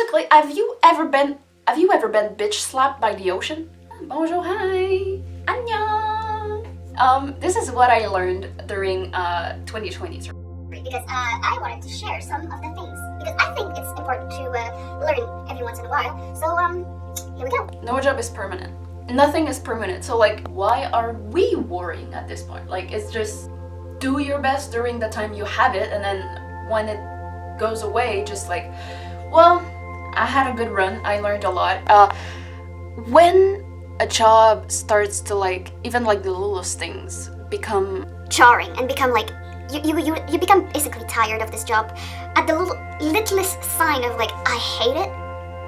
basically, have you ever been bitch slapped by the ocean? Bonjour, hi, annyeong. This is what I learned during 2020. Because I wanted to share some of the things, because I think it's important to learn every once in a while. So here we go. No job is permanent. Nothing is permanent. So like, why are we worrying at this point? Like, it's just do your best during the time you have it, and then when it goes away, just like, well, I had a good run, I learned a lot. When a job starts to like, even like the littlest things become jarring and become like, you become basically tired of this job. At the littlest sign of like, I hate it,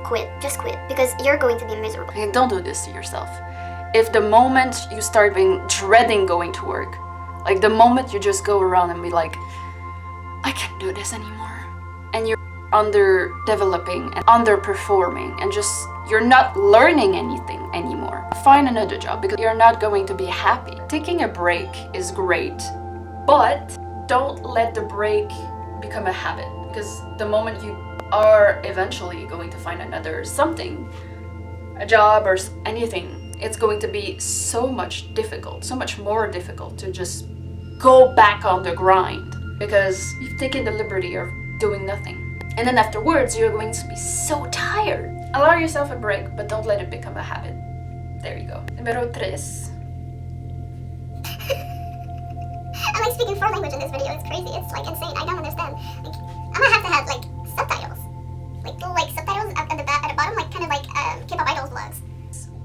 quit, just quit, because you're going to be miserable. Hey, don't do this to yourself. If the moment you start dreading going to work, like the moment you just go around and be like, I can't do this anymore, and you're underdeveloping and underperforming and just you're not learning anything anymore, find another job, because you're not going to be happy. Taking a break is great, but don't let the break become a habit, because the moment you are eventually going to find another something, a job or anything, it's going to be so much more difficult to just go back on the grind, because you've taken the liberty of doing nothing. And then afterwards, you're going to be so tired. Allow yourself a break, but don't let it become a habit. There you go. Número 3. I'm like speaking 4 languages in this video. It's crazy. It's like insane. I don't understand. Like, I'm gonna have like subtitles. Like subtitles at the bottom, like kind of like K-pop idols vlogs.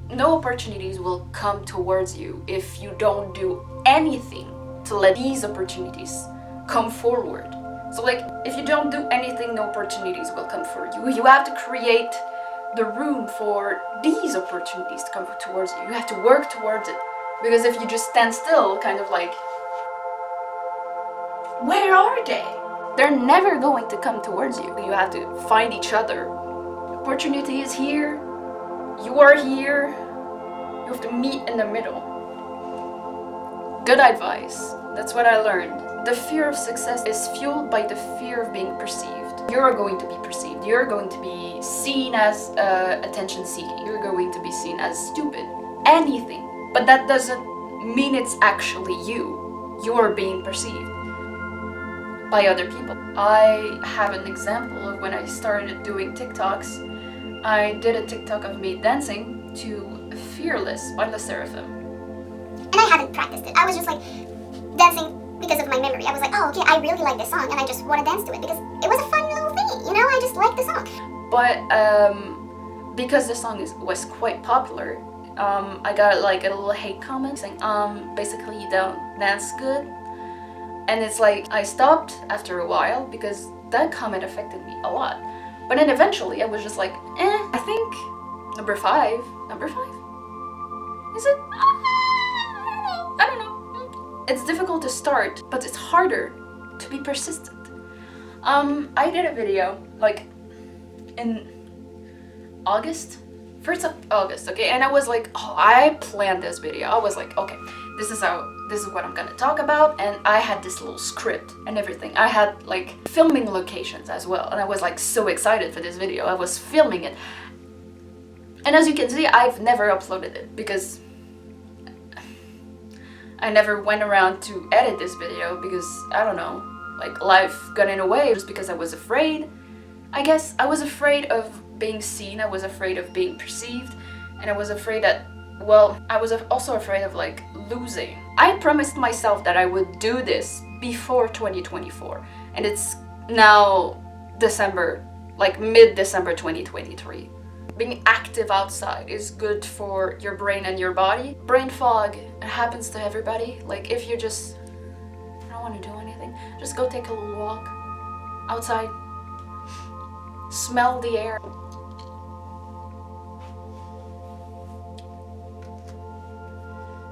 No opportunities will come towards you if you don't do anything to let these opportunities come forward. So like, if you don't do anything, no opportunities will come for you. You have to create the room for these opportunities to come towards you. You have to work towards it. Because if you just stand still, kind of like, where are they? They're never going to come towards you. You have to find each other. Opportunity is here. You are here. You have to meet in the middle. Good advice. That's what I learned. The fear of success is fueled by the fear of being perceived. You're going to be perceived. You're going to be seen as attention seeking. You're going to be seen as stupid. Anything. But that doesn't mean it's actually you. You're being perceived by other people. I have an example of when I started doing TikToks. I did a TikTok of me dancing to Fearless by the Seraphim. And I haven't practiced it. I was just like dancing because of my memory. I was like, oh, okay, I really like this song and I just want to dance to it because it was a fun little thing, you know? I just like the song. But because the song was quite popular, I got like a little hate comment saying, basically you don't dance good. And it's like, I stopped after a while because that comment affected me a lot. But then eventually I was just like, I think number 5? Is it? I don't know. It's difficult to start, but it's harder to be persistent. I did a video like in August, 1st of August, okay? And I was like, oh, I planned this video. I was like, okay, this is what I'm gonna talk about, and I had this little script and everything. I had like filming locations as well, and I was like so excited for this video. I was filming it, and as you can see, I've never uploaded it because I never went around to edit this video because, I don't know, like life got in the way, just because I was afraid. I guess I was afraid of being seen, I was afraid of being perceived, and I was afraid that, well, I was also afraid of like losing. I promised myself that I would do this before 2024, and it's now December, like mid-December 2023. Being active outside is good for your brain and your body. Brain fog, it happens to everybody. Like if you just, I don't want to do anything, just go take a little walk outside. Smell the air.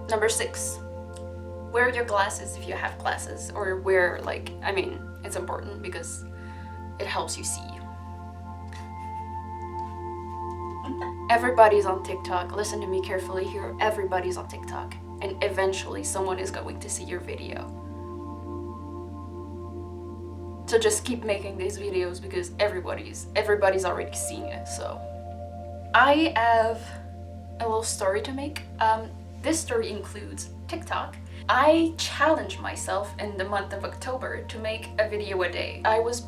Number 6, wear your glasses if you have glasses, or wear like, I mean, it's important because it helps you see. Everybody's on TikTok. Listen to me carefully here. Everybody's on TikTok, and eventually someone is going to see your video. to just keep making these videos because everybody's already seen it. So I have a little story to make. This story includes TikTok. I challenged myself in the month of October to make a video a day. I was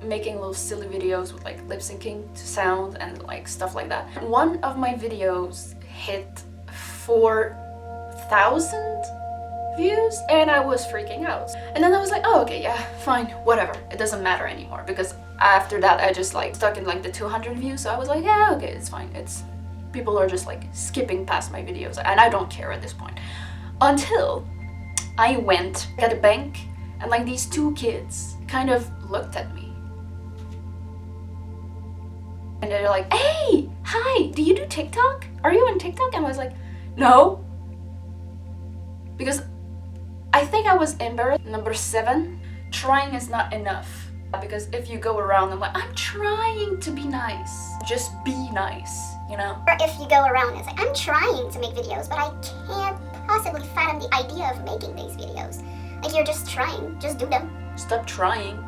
making little silly videos with like lip syncing to sound and like stuff like that. One of my videos hit 4,000 views and I was freaking out. And then I was like, oh okay, yeah, fine, whatever. It doesn't matter anymore, because after that I just like stuck in like the 200 views. So I was like, yeah, okay, it's fine. People are just like skipping past my videos and I don't care at this point. Until I went at a bank and like these two kids kind of looked at me. And they're like, hey, hi, do you do TikTok? Are you on TikTok? And I was like, no. Because I think I was embarrassed. Number 7, trying is not enough. Because if you go around and like, I'm trying to be nice. Just be nice, you know? Or if you go around and it's like, I'm trying to make videos, but I can't possibly fathom the idea of making these videos. Like, you're just trying, just do them. Stop trying,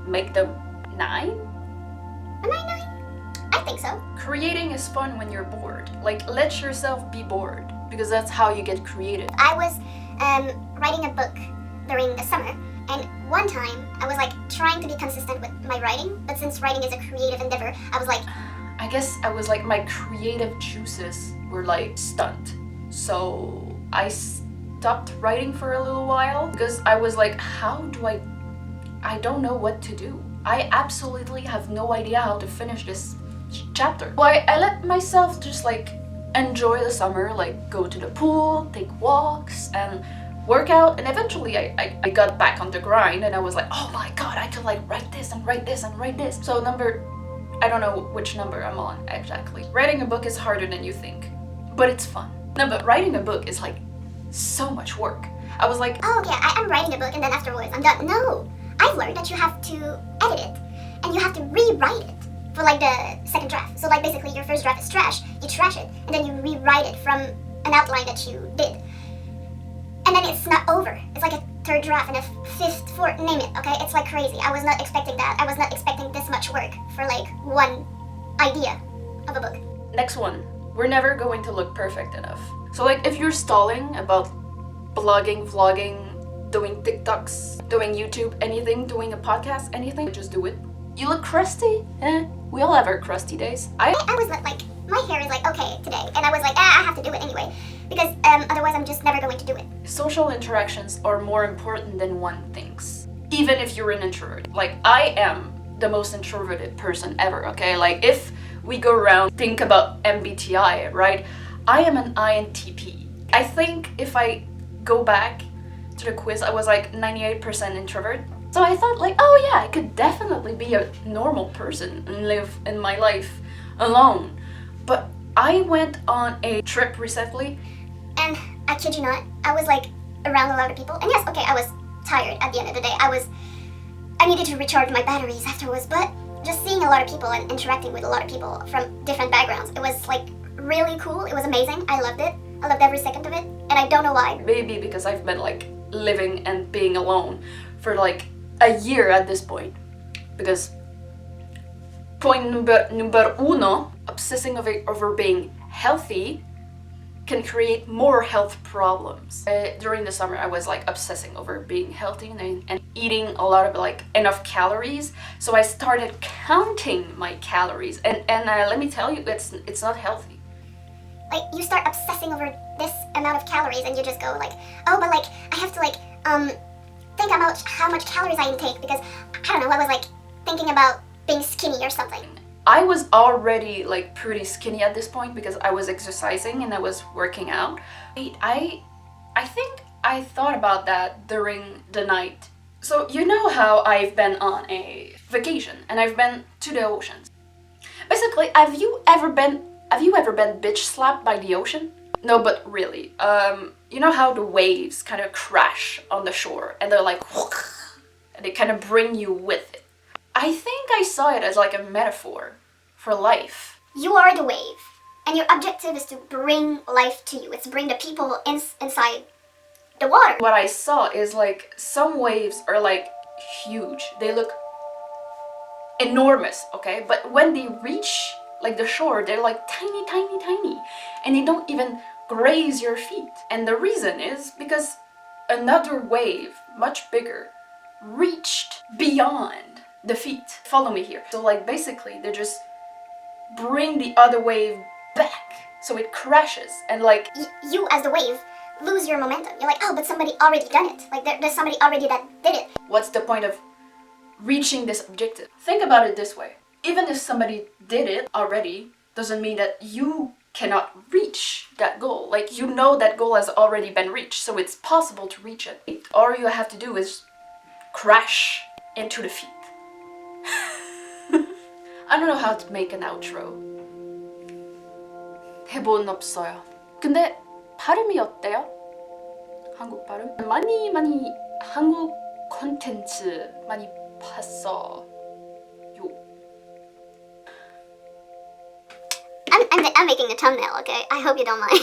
make them 9? Am I 9? I think so. Creating is fun when you're bored. Like, let yourself be bored, because that's how you get creative. I was writing a book during the summer, and one time I was like trying to be consistent with my writing, but since writing is a creative endeavor, I was like, I guess I was like, my creative juices were like stunned. So I stopped writing for a little while because I was like, how do I don't know what to do. I absolutely have no idea how to finish this chapter. Well, I let myself just like enjoy the summer, like go to the pool, take walks and work out, and eventually I got back on the grind and I was like, oh my god, I could like write this and write this and write this. So I don't know which number I'm on exactly. Writing a book is harder than you think, but it's fun. No, but writing a book is like so much work. I was like, oh okay, I'm writing a book and then afterwards I'm done. No, I've learned that you have to edit it and you have to rewrite it for like the second draft. So like basically your first draft is trash, you trash it, and then you rewrite it from an outline that you did. And then it's not over. It's like a third draft and a fifth, fourth, name it, okay? It's like crazy. I was not expecting that. I was not expecting this much work for like one idea of a book. Next one. We're never going to look perfect enough. So like if you're stalling about blogging, vlogging, doing TikToks, doing YouTube, anything, doing a podcast, anything, just do it. You look crusty? We all have our crusty days. I was like, my hair is like okay today, and I was like, I have to do it anyway, because otherwise I'm just never going to do it. Social interactions are more important than one thinks, even if you're an introvert. Like, I am the most introverted person ever, okay? Like, if we go around, think about MBTI, right? I am an INTP. I think if I go back to the quiz, I was like 98% introvert. So I thought like, oh yeah, I could definitely be a normal person and live in my life alone. But I went on a trip recently. And I kid you not, I was like around a lot of people. And yes, okay, I was tired at the end of the day. I needed to recharge my batteries afterwards. But just seeing a lot of people and interacting with a lot of people from different backgrounds, it was like really cool. It was amazing. I loved it. I loved every second of it. And I don't know why. Maybe because I've been like living and being alone for like a year at this point. Because point number uno, obsessing over being healthy can create more health problems. During the summer, I was like obsessing over being healthy and eating a lot of like enough calories. So I started counting my calories, and let me tell you, it's not healthy. Like you start obsessing over this amount of calories, and you just go like, oh, but like I have to like think about how much calories I intake, because I don't know, I was like thinking about being skinny or something. I was already like pretty skinny at this point because I was exercising and I was working out. I think I thought about that during the night. So you know how I've been on a vacation and I've been to the oceans. Basically, have you ever been bitch slapped by the ocean? No, but really, you know how the waves kind of crash on the shore and they're like, and they kind of bring you with it. I think I saw it as like a metaphor for life. You are the wave, and your objective is to bring life to you. It's to bring the people inside the water. What I saw is like some waves are like huge. They look enormous, okay? But when they reach like the shore, they're like tiny, tiny, tiny. And they don't even graze your feet. And the reason is because another wave, much bigger, reached beyond the feet. Follow me here. So like basically they just bring the other wave back. So it crashes and like you as the wave lose your momentum. You're like, oh, but somebody already done it. Like there's somebody already that did it. what's the point of reaching this objective? Think about it this way. Even if somebody did it already, doesn't mean that you cannot reach that goal. Like, you know that goal has already been reached, so it's possible to reach it. All you have to do is crash into the feet. I don't know how to make an outro. 대본 없어요. 근데 발음이 어때요? 한국 발음? 많이 한국 콘텐츠 많이 봤어요. I'm making a thumbnail, okay? I hope you don't mind.